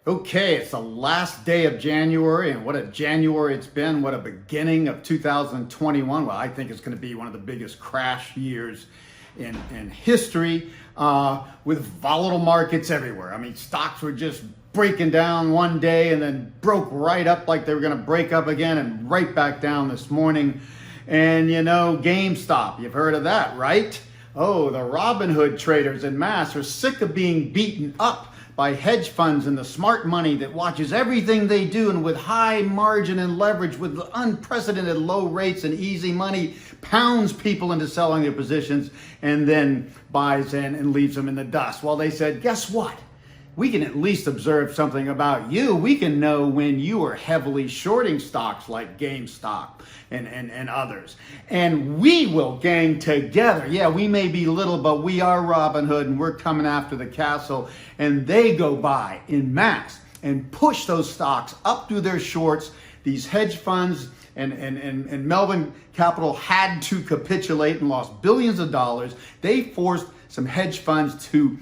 Okay, it's the last day of January, and what a January it's been. What a beginning of 2021. Well, I think it's going to be one of the biggest crash years in history, with volatile markets everywhere. I mean, stocks were just breaking down one day and then broke right up like they were going to break up again and right back down this morning. And you know, GameStop, you've heard of that, right? Oh, the Robinhood traders en masse are sick of being beaten up by hedge funds and the smart money that watches everything they do, and with high margin and leverage, with unprecedented low rates and easy money, pounds people into selling their positions and then buys in and leaves them in the dust. Well, they said, guess what? We can at least observe something about you. We can know when you are heavily shorting stocks like GameStop and others. And we will gang together. Yeah, we may be little, but we are Robinhood, and we're coming after the castle. And they go buy in mass and push those stocks up through their shorts. These hedge funds and Melvin Capital had to capitulate and lost billions of dollars. They forced some hedge funds to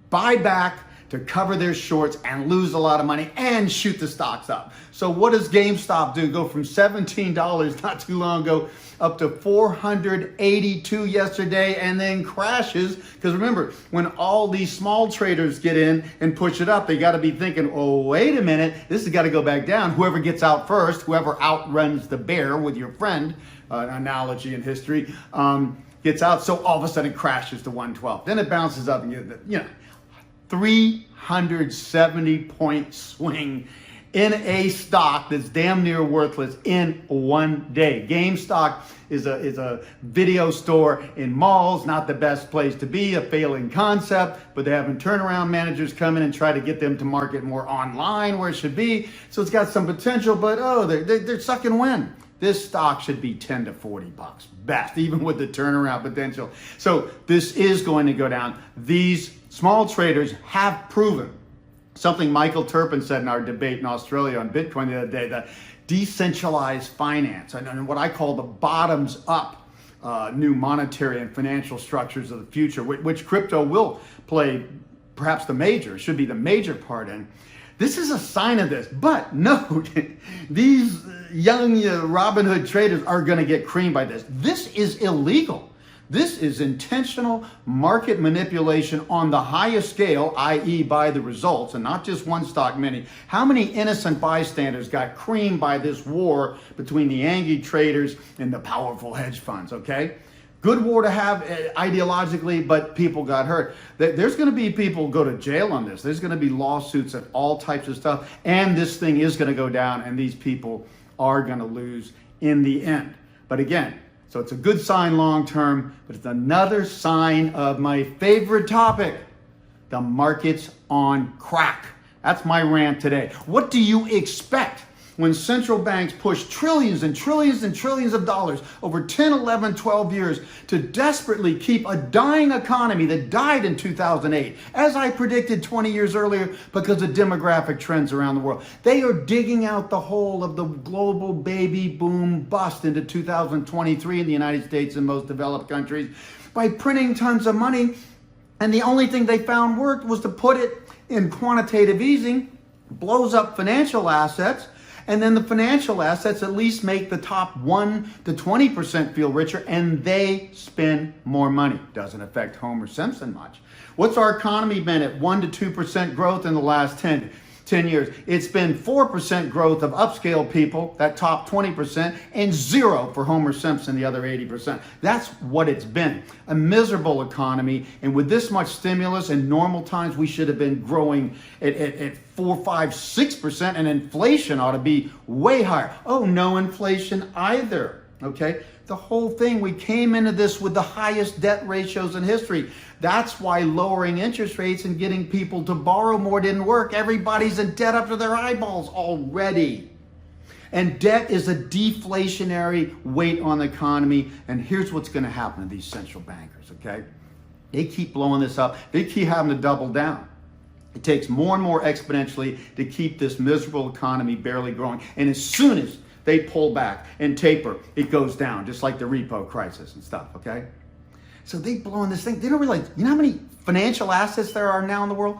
buy back, to cover their shorts and lose a lot of money and shoot the stocks up. So what does GameStop do? Go from $17 not too long ago up to $482 yesterday, and then crashes. Because remember, when all these small traders get in and push it up, they got to be thinking, oh, wait a minute, this has got to go back down. Whoever gets out first, whoever outruns the bear, with your friend analogy in history, gets out. So all of a sudden it crashes to 112. Then it bounces up and you know, 370 point swing in a stock that's damn near worthless in one day. GameStop is a video store in malls, not the best place to be, a failing concept, but they're having turnaround managers come in and try to get them to market more online where it should be. So it's got some potential, but they're sucking wind. This stock should be 10 to 40 bucks best, even with the turnaround potential. So this is going to go down. These small traders have proven something Michael Turpin said in our debate in Australia on Bitcoin the other day, that decentralized finance and what I call the bottoms up new monetary and financial structures of the future, which crypto will play perhaps should be the major part in. This is a sign of this, but note, these young Robinhood traders are going to get creamed by this. This is illegal. This is intentional market manipulation on the highest scale, i.e. by the results, and not just one stock, many. How many innocent bystanders got creamed by this war between the angry traders and the powerful hedge funds, okay? Good war to have ideologically, but people got hurt. There's going to be people go to jail on this. There's going to be lawsuits and all types of stuff, and this thing is going to go down, and these people are going to lose in the end. But again, so it's a good sign long term, but it's another sign of my favorite topic, the market's on crack. That's my rant today. What do you expect when central banks push trillions and trillions and trillions of dollars over 10, 11, 12 years to desperately keep a dying economy that died in 2008, as I predicted 20 years earlier because of demographic trends around the world? They are digging out the hole of the global baby boom bust into 2023 in the United States and most developed countries by printing tons of money. And the only thing they found worked was to put it in quantitative easing, blows up financial assets, and then the financial assets at least make the top 1 to 20% feel richer, and they spend more money. Doesn't affect Homer Simpson much. What's our economy been at? 1 to 2% growth in the last 10 years. It's been 4% growth of upscale people, that top 20%, and 0 for Homer Simpson, the other 80%. That's what it's been. A miserable economy, and with this much stimulus in normal times, we should have been growing at 4, 5, 6%, and inflation ought to be way higher. Oh, no inflation either, okay? The whole thing, we came into this with the highest debt ratios in history. That's why lowering interest rates and getting people to borrow more didn't work. Everybody's in debt up to their eyeballs already. And debt is a deflationary weight on the economy. And here's what's going to happen to these central bankers, okay? They keep blowing this up. They keep having to double down. It takes more and more exponentially to keep this miserable economy barely growing. And as soon as they pull back and taper, it goes down, just like the repo crisis and stuff, okay? So they blowing this thing. They don't realize, you know how many financial assets there are now in the world?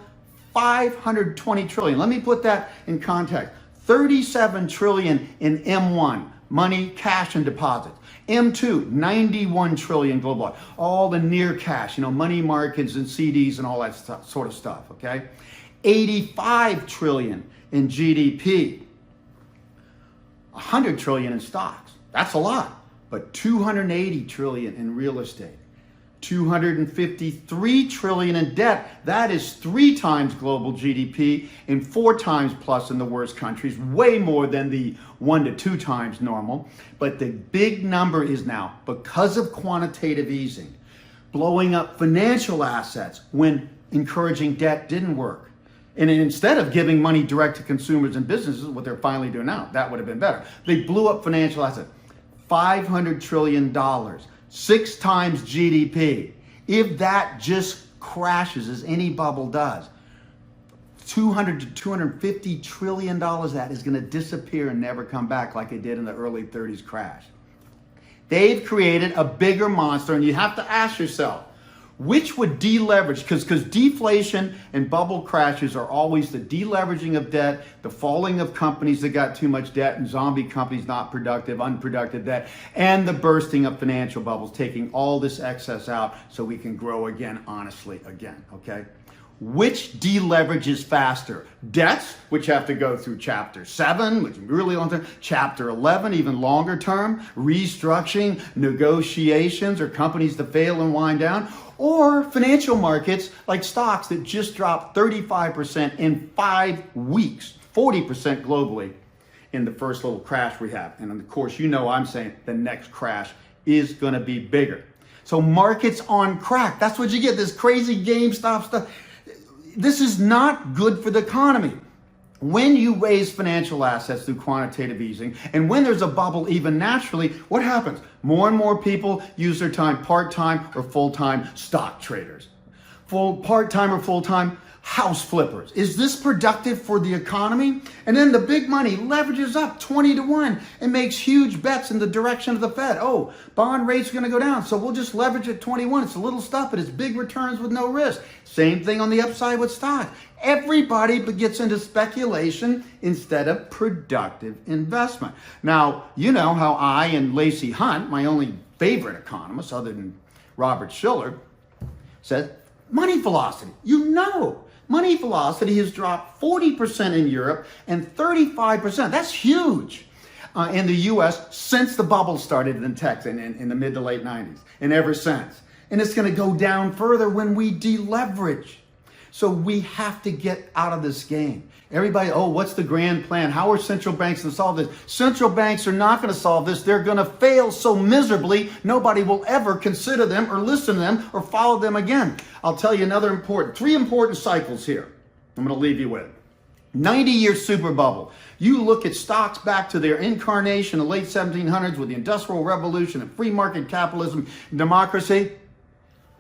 520 trillion. Let me put that in context. 37 trillion in M1, money, cash, and deposits. M2, 91 trillion global. All the near cash, money markets and CDs and all that sort of stuff, okay? 85 trillion in GDP. 100 trillion in stocks. That's a lot. But 280 trillion in real estate. 253 trillion in debt. That is 3 times global GDP and 4 times plus in the worst countries, way more than the 1 to 2 times normal. But the big number is now, because of quantitative easing, blowing up financial assets when encouraging debt didn't work. And instead of giving money direct to consumers and businesses, what they're finally doing now, that would have been better. They blew up financial assets. $500 trillion. 6 times GDP. If that just crashes, as any bubble does, $200 to $250 trillion of that is going to disappear and never come back like it did in the early 30s crash. They've created a bigger monster, and you have to ask yourself, which would deleverage? Because deflation and bubble crashes are always the deleveraging of debt, the falling of companies that got too much debt, and zombie companies not productive, unproductive debt, and the bursting of financial bubbles, taking all this excess out so we can grow again, honestly, again, okay? Which deleverages faster? Debts, which have to go through Chapter 7, which is really long term, Chapter 11, even longer term, restructuring, negotiations, or companies that fail and wind down, or financial markets like stocks that just dropped 35% in 5 weeks, 40% globally in the first little crash we have. And of course, I'm saying the next crash is going to be bigger. So markets on crack. That's what you get, this crazy GameStop stuff. This is not good for the economy. When you raise financial assets through quantitative easing, and when there's a bubble even naturally, what happens? More and more people use their time part-time or full-time stock traders. Part-time or full-time house flippers. Is this productive for the economy? And then the big money leverages up 20 to 1 and makes huge bets in the direction of the Fed. Oh, bond rates are going to go down, so we'll just leverage at 21. It's a little stuff, but it's big returns with no risk. Same thing on the upside with stock. Everybody gets into speculation instead of productive investment. Now, you know how I and Lacey Hunt, my only favorite economist other than Robert Shiller, said, money velocity. Money velocity has dropped 40% in Europe and 35%. That's huge in the US since the bubble started in tech in the mid to late 90s and ever since. And it's going to go down further when we deleverage. So we have to get out of this game. Everybody, what's the grand plan? How are central banks going to solve this? Central banks are not going to solve this. They're going to fail so miserably, nobody will ever consider them or listen to them or follow them again. I'll tell you 3 important cycles here I'm going to leave you with. 90-year super bubble. You look at stocks back to their incarnation in the late 1700s with the Industrial Revolution and free market capitalism and democracy.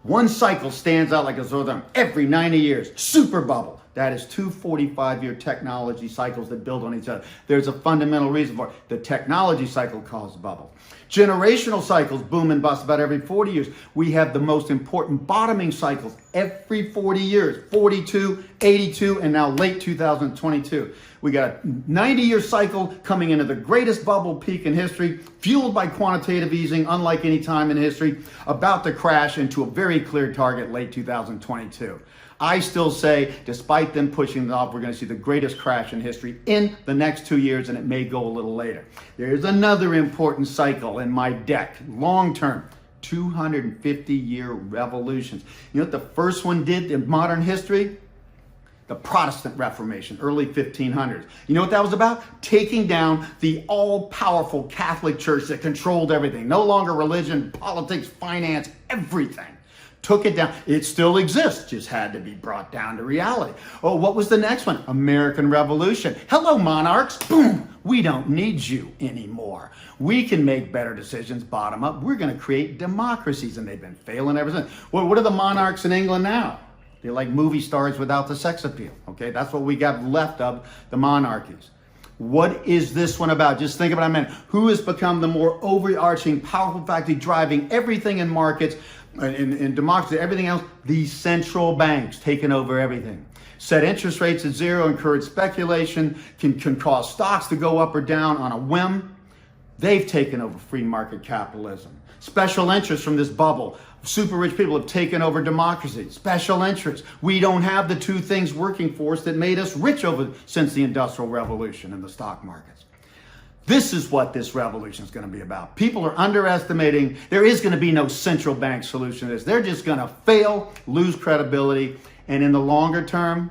One cycle stands out like a sore thumb every 90 years. Super bubble. That is 2 45-year technology cycles that build on each other. There's a fundamental reason for it. The technology cycle caused the bubble. Generational cycles boom and bust about every 40 years. We have the most important bottoming cycles every 40 years. 42, 82, and now late 2022. We got a 90-year cycle coming into the greatest bubble peak in history, fueled by quantitative easing, unlike any time in history, about to crash into a very clear target late 2022. I still say, despite them pushing it off, we're going to see the greatest crash in history in the next 2 years, and it may go a little later. There's another important cycle in my deck, long-term, 250-year revolutions. You know what the first one did in modern history? The Protestant Reformation, early 1500s. You know what that was about? Taking down the all-powerful Catholic Church that controlled everything. No longer religion, politics, finance, everything. Took it down. It still exists, just had to be brought down to reality. Oh, what was the next one? American Revolution. Hello, monarchs. Boom. We don't need you anymore. We can make better decisions bottom up. We're going to create democracies, and they've been failing ever since. Well, what are the monarchs in England now? They're like movie stars without the sex appeal. Okay, that's what we got left of the monarchies. What is this one about? Just think about it, man. Who has become the more overarching, powerful factor driving everything in markets, in democracy, everything else? The central banks taking over everything. set interest rates at zero, encourage speculation, can cause stocks to go up or down on a whim. They've taken over free market capitalism. Special interests from this bubble. Super rich people have taken over democracy. Special interests. We don't have the two things working for us that made us rich since the Industrial Revolution in the stock markets. This is what this revolution is going to be about. People are underestimating. There is going to be no central bank solution to this. They're just going to fail, lose credibility, and in the longer term,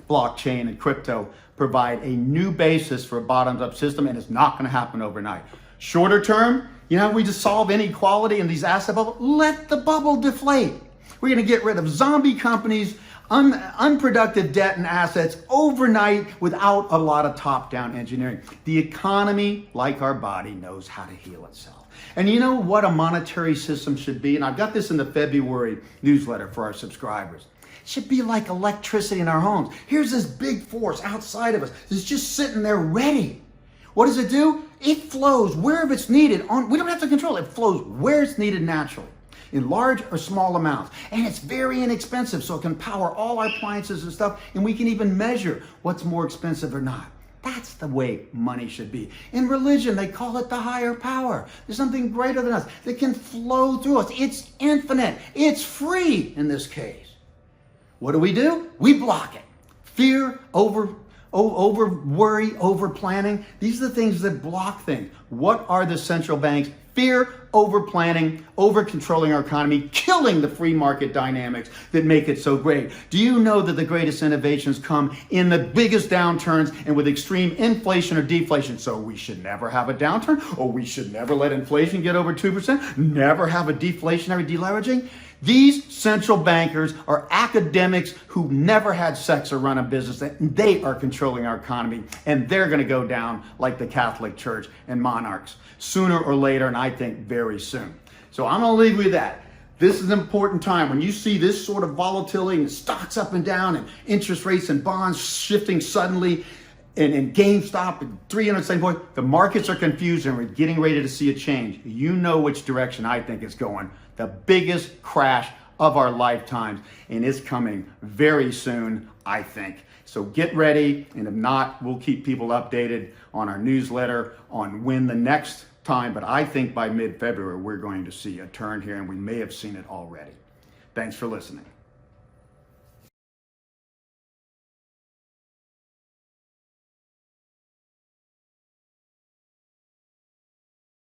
blockchain and crypto provide a new basis for a bottoms-up system, and it's not going to happen overnight. Shorter term, we just solve inequality in these asset bubbles. Let the bubble deflate. We're going to get rid of zombie companies, unproductive debt and assets overnight without a lot of top-down engineering. The economy, like our body, knows how to heal itself. And you know what a monetary system should be? And I've got this in the February newsletter for our subscribers. It should be like electricity in our homes. Here's this big force outside of us. It's just sitting there ready. What does it do? It flows wherever it's needed. We don't have to control it. It flows where it's needed naturally, in large or small amounts. And it's very inexpensive, so it can power all our appliances and stuff, and we can even measure what's more expensive or not. That's the way money should be. In religion, they call it the higher power. There's something greater than us that can flow through us. It's infinite. It's free in this case. What do? We block it. Fear, over worry, over planning. These are the things that block things. What are the central banks? Fear, over planning, over controlling our economy, killing the free market dynamics that make it so great. Do you know that the greatest innovations come in the biggest downturns and with extreme inflation or deflation? So we should never have a downturn, or we should never let inflation get over 2%, never have a deflationary deleveraging. These central bankers are academics who never had sex or run a business. They are controlling our economy, and they're going to go down like the Catholic Church and monarchs sooner or later, and I think very soon. So I'm going to leave you with that. This is an important time. When you see this sort of volatility and stocks up and down and interest rates and bonds shifting suddenly, and GameStop at 370 points, the markets are confused and we're getting ready to see a change. You know which direction I think it's going. The biggest crash of our lifetimes, and it's coming very soon, I think. So get ready, and if not, we'll keep people updated on our newsletter on when the next time, but I think by mid-February we're going to see a turn here, and we may have seen it already. Thanks for listening.